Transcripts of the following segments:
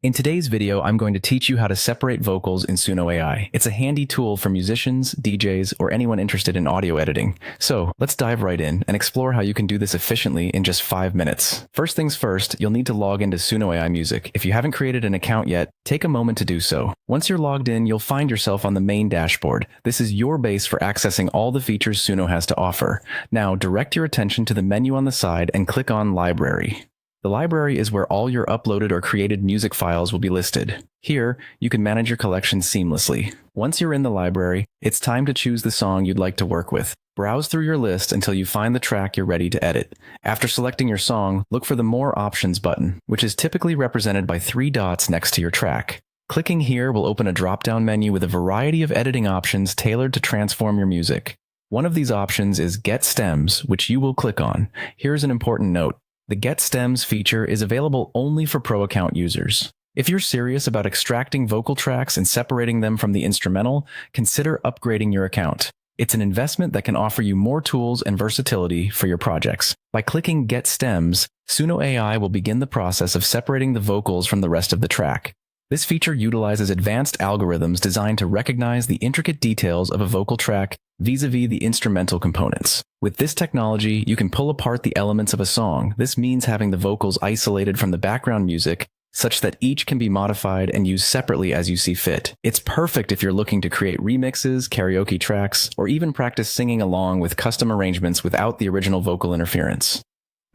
In today's video, I'm going to teach you how to separate vocals in Suno AI. It's a handy tool for musicians, DJs, or anyone interested in audio editing. So let's dive right in and explore how you can do this efficiently in just 5 minutes. First things first, you'll need to log into Suno AI Music. If you haven't created an account yet, take a moment to do so. Once you're logged in, you'll find yourself on the main dashboard. This is your base for accessing all the features Suno has to offer. Now, direct your attention to the menu on the side and click on Library. The library is where all your uploaded or created music files will be listed. Here, you can manage your collection seamlessly. Once you're in the library, it's time to choose the song you'd like to work with. Browse through your list until you find the track you're ready to edit. After selecting your song, look for the More Options button, which is typically represented by 3 dots next to your track. Clicking here will open a drop-down menu with a variety of editing options tailored to transform your music. One of these options is Get Stems, which you will click on. Here's an important note. The Get Stems feature is available only for Pro account users. If you're serious about extracting vocal tracks and separating them from the instrumental, consider upgrading your account. It's an investment that can offer you more tools and versatility for your projects. By clicking Get Stems, Suno AI will begin the process of separating the vocals from the rest of the track. This feature utilizes advanced algorithms designed to recognize the intricate details of a vocal track vis-a-vis the instrumental components. With this technology, you can pull apart the elements of a song. This means having the vocals isolated from the background music, such that each can be modified and used separately as you see fit. It's perfect if you're looking to create remixes, karaoke tracks, or even practice singing along with custom arrangements without the original vocal interference.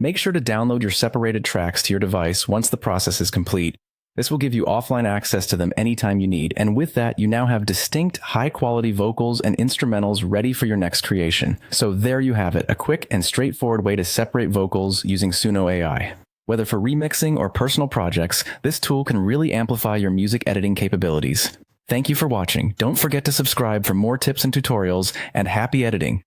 Make sure to download your separated tracks to your device once the process is complete. This will give you offline access to them anytime you need, and with that, you now have distinct, high-quality vocals and instrumentals ready for your next creation. So there you have it, a quick and straightforward way to separate vocals using Suno AI. Whether for remixing or personal projects, this tool can really amplify your music editing capabilities. Thank you for watching. Don't forget to subscribe for more tips and tutorials, and happy editing!